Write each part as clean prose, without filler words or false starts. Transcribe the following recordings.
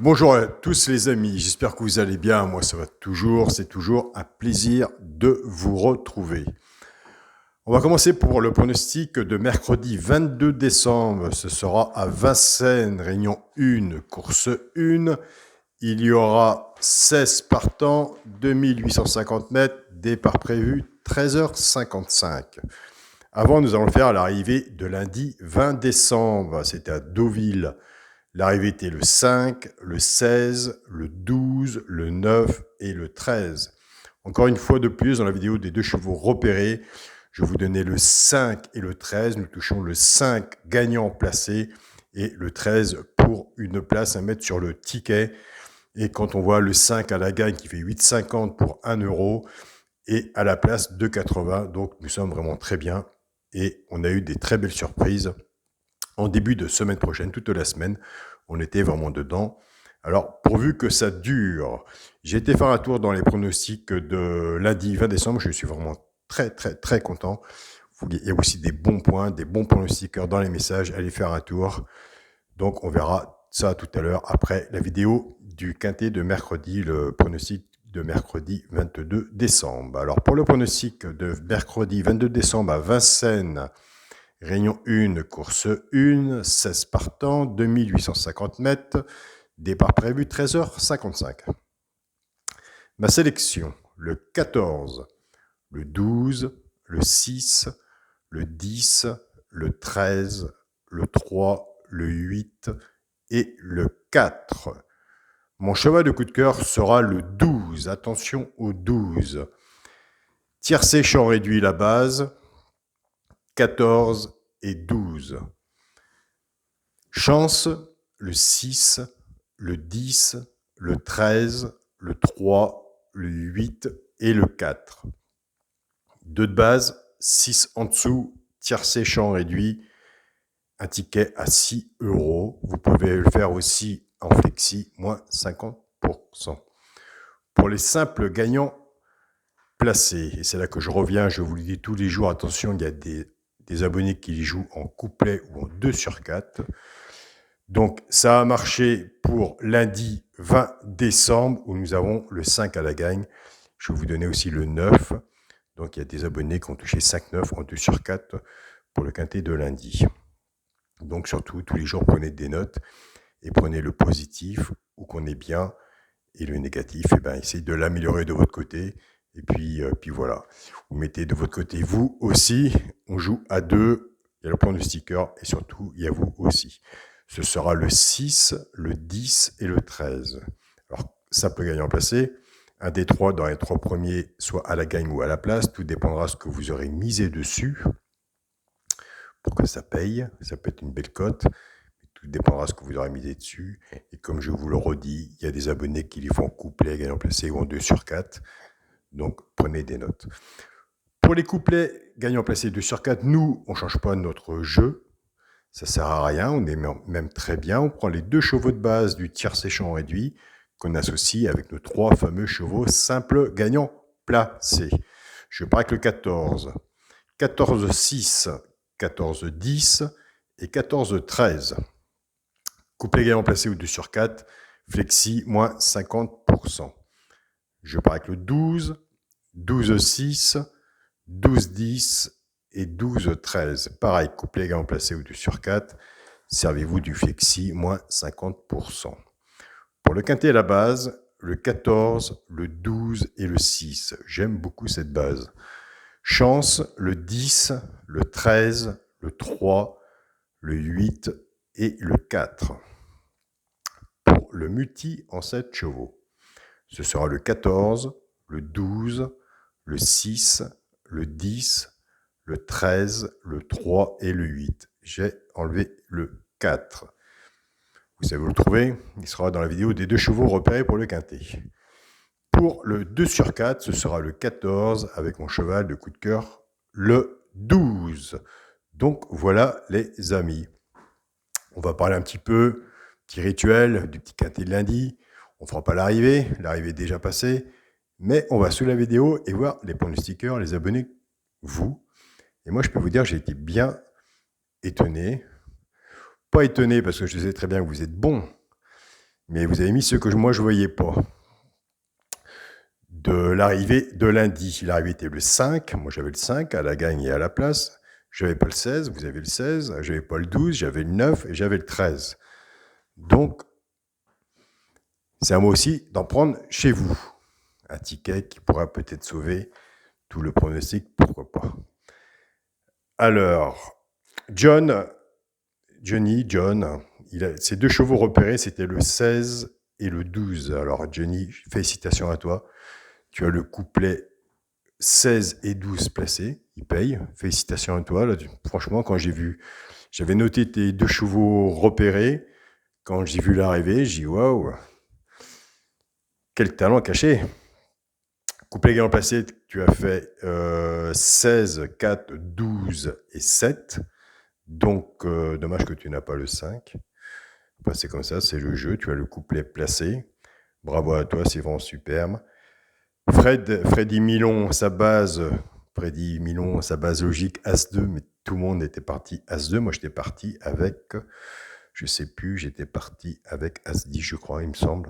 Bonjour à tous les amis, j'espère que vous allez bien. Moi ça va toujours, c'est toujours un plaisir de vous retrouver. On va commencer pour le pronostic de mercredi 22 décembre. Ce sera à Vincennes, réunion 1, course 1. Il y aura 16 partants, 2850 mètres, départ prévu 13h55. Avant, nous allons faire l'arrivée de lundi 20 décembre. C'était à Deauville. L'arrivée était le 5, le 16, le 12, le 9 et le 13. Encore une fois de plus, dans la vidéo des deux chevaux repérés, je vous donnais le 5 et le 13. Nous touchons le 5 gagnant placé et le 13 pour une place à mettre sur le ticket. Et quand on voit le 5 à la gagne qui fait 8,50 pour 1 euro et à la place 2,80, donc nous sommes vraiment très bien. Et on a eu des très belles surprises en début de semaine prochaine, toute la semaine. On était vraiment dedans. Alors, pourvu que ça dure, j'ai été faire un tour dans les pronostics de lundi 20 décembre. Je suis vraiment très, très, très content. Il y a aussi des bons points, des bons pronostiqueurs dans les messages. Allez faire un tour. Donc, on verra ça tout à l'heure après la vidéo du quintet de mercredi, le pronostic de mercredi 22 décembre. Alors, pour le pronostic de mercredi 22 décembre à Vincennes, réunion 1, course 1, 16 partants, 2850 mètres, départ prévu 13h55. Ma sélection, le 14, le 12, le 6, le 10, le 13, le 3, le 8 et le 4. Mon cheval de coup de cœur sera le 12. Attention au 12. Tiercé champ réduit la base, 14 et 12. Chance, le 6, le 10, le 13, le 3, le 8 et le 4. 2 de base, 6 en dessous, tiercé champ réduit, un ticket à 6 euros. Vous pouvez le faire aussi en flexi, moins 50%. Pour les simples gagnants placés, et c'est là que je reviens, je vous le dis tous les jours, attention, il y a des abonnés qui jouent en couplet ou en 2 sur 4. Donc, ça a marché pour lundi 20 décembre, où nous avons le 5 à la gagne. Je vais vous donner aussi le 9. Donc, il y a des abonnés qui ont touché 5-9 en 2 sur 4 pour le quintet de lundi. Donc, surtout, tous les jours, prenez des notes et prenez le positif, où qu'on est bien, et le négatif, essayez de l'améliorer de votre côté. Et puis voilà, vous mettez de votre côté vous aussi. On joue à 2, il y a le point de sticker, et surtout, il y a vous aussi. Ce sera le 6, le 10 et le 13. Alors, simple gagnant placé. Un des 3 dans les 3 premiers, soit à la gagne ou à la place. Tout dépendra de ce que vous aurez misé dessus pour que ça paye. Ça peut être une belle cote. Tout dépendra de ce que vous aurez misé dessus. Et comme je vous le redis, il y a des abonnés qui les font couplet, gagnant placé ou en 2 sur 4. Donc, prenez des notes. Pour les couplets gagnant placé 2 sur 4, nous, on ne change pas notre jeu. Ça ne sert à rien, on est même très bien. On prend les 2 chevaux de base du tiercé champ réduit qu'on associe avec nos 3 fameux chevaux simples gagnants placés. Je pars avec le 14, 14-6, 14-10 et 14-13. Couplet gagnant placé ou 2 sur 4, flexi, moins 50%. Je pars avec le 12, 12-6, 12-10 et 12-13. Pareil, couplet gagnant placé ou 2 sur 4. Servez-vous du flexi, moins 50%. Pour le quintet à la base, le 14, le 12 et le 6. J'aime beaucoup cette base. Chance, le 10, le 13, le 3, le 8 et le 4. Pour le multi en 7 chevaux, ce sera le 14, le 12, le 6, le 10, le 13, le 3 et le 8. J'ai enlevé le 4. Vous savez où le trouver, il sera dans la vidéo des 2 chevaux repérés pour le quintet. Pour le 2 sur 4, ce sera le 14 avec mon cheval de coup de cœur, le 12. Donc voilà les amis. On va parler un petit peu, petit rituel du petit quintet de lundi. On ne fera pas l'arrivée est déjà passée. Mais on va sous la vidéo et voir les points de sticker, les abonnés, vous. Et moi, je peux vous dire, j'ai été bien étonné. Pas étonné parce que je sais très bien que vous êtes bons, Mais vous avez mis ceux que moi je voyais pas. De l'arrivée de lundi. L'arrivée était le 5. Moi, j'avais le 5 à la gagne et à la place. J'avais pas le 16. Vous avez le 16. J'avais pas le 12. J'avais le 9 et j'avais le 13. Donc, c'est à moi aussi d'en prendre chez vous. Un ticket qui pourra peut-être sauver tout le pronostic, pourquoi pas. Alors, John, ses deux chevaux repérés, c'était le 16 et le 12. Alors, Johnny, félicitations à toi. Tu as le couplet 16 et 12 placés, il paye. Félicitations à toi. Là, franchement, quand j'avais noté tes deux chevaux repérés, quand j'ai vu l'arrivée, j'ai dit waouh, quel talent caché. Couplet gagnant placé, tu as fait 16, 4, 12 et 7. Donc, dommage que tu n'as pas le 5. C'est comme ça, c'est le jeu. Tu as le couplet placé. Bravo à toi, c'est vraiment superbe. Freddy Milon, sa base logique As-2, mais tout le monde était parti As-2. Moi, j'étais parti avec, je sais plus, j'étais parti avec As-10, je crois, il me semble.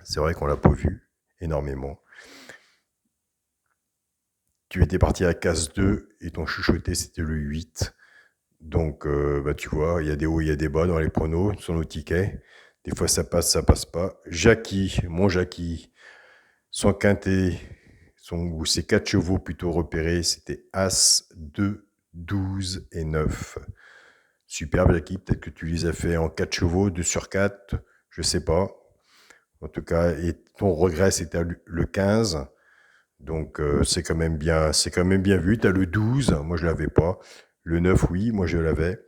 C'est vrai qu'on l'a pas vu énormément. Tu étais parti avec As-2 et ton chuchoté, c'était le 8. Donc, tu vois, il y a des hauts, il y a des bas dans les pronos, sur nos tickets. Des fois, ça passe pas. Mon Jackie, son quintet, ou ses 4 chevaux plutôt repérés, c'était As, 2, 12 et 9. Superbe Jackie, peut-être que tu les as fait en 4 chevaux, 2 sur 4, je sais pas. En tout cas, et ton regret, c'était le 15. Donc, c'est quand même bien vu. Tu as le 12, moi je l'avais pas. Le 9, oui, moi je l'avais.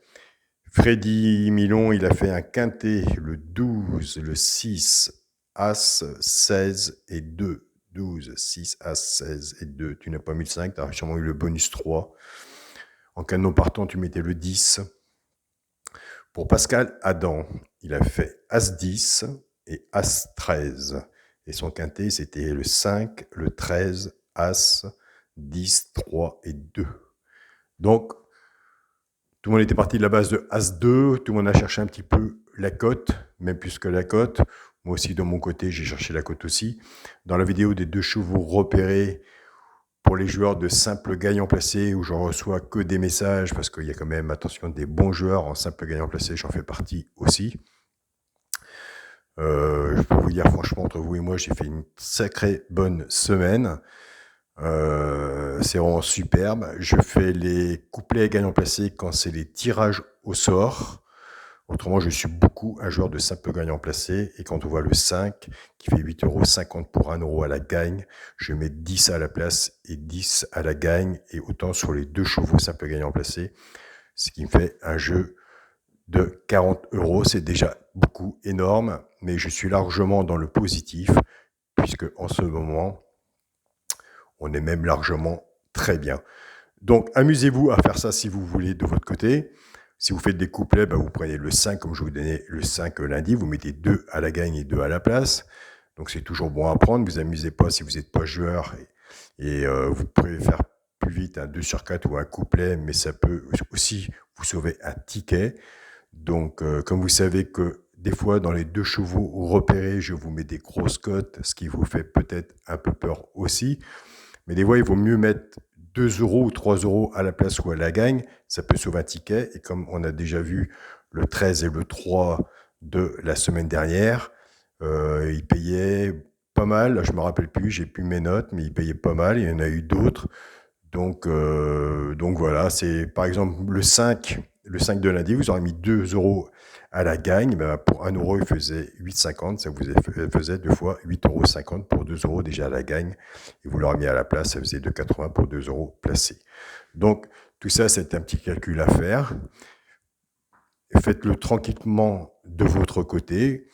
Freddy Milon, il a fait un quintet, le 12, le 6, As, 16 et 2. 12, 6, As, 16 et 2. Tu n'as pas mis le 5, tu as sûrement eu le bonus 3. En cas de non partant, tu mettais le 10. Pour Pascal Adam, il a fait As 10 et As 13. Et son quintet, c'était le 5, le 13, As, 10, 3 et 2. Donc, tout le monde était parti de la base de As-2, tout le monde a cherché un petit peu la cote, même plus que la cote. Moi aussi, de mon côté, j'ai cherché la cote aussi. Dans la vidéo des 2 chevaux repérés pour les joueurs de simple gagnant placé, où j'en reçois que des messages, parce qu'il y a quand même, attention, des bons joueurs en simple gagnant placé, j'en fais partie aussi. Je peux vous dire, franchement, entre vous et moi, j'ai fait une sacrée bonne semaine. C'est vraiment superbe. Je fais les couplets gagnants placés quand c'est les tirages au sort. Autrement, je suis beaucoup un joueur de simple gagnant placé. Et quand on voit le 5 qui fait 8,50 € pour 1 € à la gagne, je mets 10 à la place et 10 à la gagne. Et autant sur les 2 chevaux simple gagnant placé, ce qui me fait un jeu de 40 €. C'est déjà beaucoup, énorme. Mais je suis largement dans le positif, puisque en ce moment, on est même largement très bien. Donc, amusez-vous à faire ça si vous voulez de votre côté. Si vous faites des couplets, vous prenez le 5, comme je vous donnais le 5 lundi, vous mettez 2 à la gagne et 2 à la place. Donc, c'est toujours bon à prendre. Vous amusez pas si vous n'êtes pas joueur et vous pouvez faire plus vite un 2 sur 4 ou un couplet, mais ça peut aussi vous sauver un ticket. Donc, comme vous savez que des fois, dans les 2 chevaux repérés, je vous mets des grosses cotes, ce qui vous fait peut-être un peu peur aussi. Mais des fois, il vaut mieux mettre 2 € ou 3 € à la place ou à la gagne. Ça peut sauver un ticket. Et comme on a déjà vu le 13 et le 3 de la semaine dernière, ils payaient pas mal. Je ne me rappelle plus, j'ai plus mes notes, mais ils payaient pas mal. Il y en a eu d'autres. Donc voilà, c'est par exemple le 5 de lundi, vous aurez mis 2 € à la gagne. Pour 1 €, il faisait 8,50. Ça vous faisait 2 fois 8,50 € pour 2 € déjà à la gagne. Et vous l'aurez mis à la place, ça faisait 2,80 pour 2 € placés. Donc, tout ça, c'est un petit calcul à faire. Faites-le tranquillement de votre côté.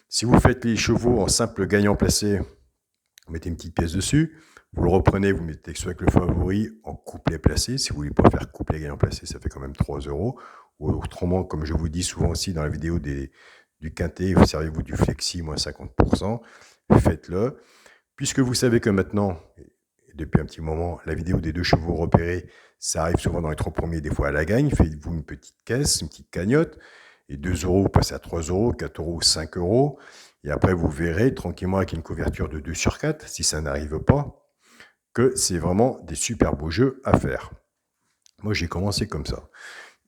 Si vous faites les chevaux en simple gagnant placé, vous mettez une petite pièce dessus. Vous le reprenez, vous mettez soit avec le favori en couplet placé. Si vous voulez pas faire couplet gagnant placé, ça fait quand même 3 €. Ou autrement, comme je vous dis souvent aussi dans la vidéo du quintet, servez-vous du flexi moins 50%. Faites-le. Puisque vous savez que maintenant, depuis un petit moment, la vidéo des 2 chevaux repérés, ça arrive souvent dans les 3 premiers, des fois à la gagne. Faites-vous une petite caisse, une petite cagnotte. Et 2 euros, vous passez à 3 euros, 4 euros, 5 euros. Et après, vous verrez tranquillement avec une couverture de 2 sur 4, si ça n'arrive pas, que c'est vraiment des super beaux jeux à faire. Moi, j'ai commencé comme ça.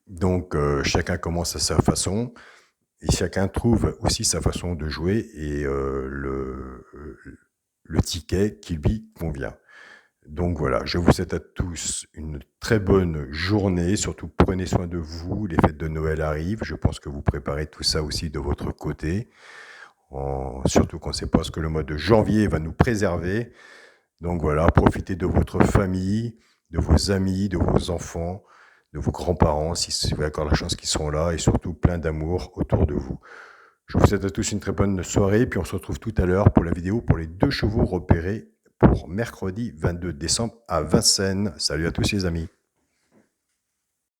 Donc, chacun commence à sa façon. Et chacun trouve aussi sa façon de jouer et le ticket qui lui convient. Donc voilà, je vous souhaite à tous une très bonne journée. Surtout, prenez soin de vous. Les fêtes de Noël arrivent. Je pense que vous préparez tout ça aussi de votre côté. Surtout qu'on ne sait pas ce que le mois de janvier va nous préserver. Donc voilà, profitez de votre famille, de vos amis, de vos enfants, de vos grands-parents, si vous avez encore la chance qu'ils sont là, et surtout plein d'amour autour de vous. Je vous souhaite à tous une très bonne soirée, puis on se retrouve tout à l'heure pour la vidéo pour les 2 chevaux repérés pour mercredi 22 décembre à Vincennes. Salut à tous les amis.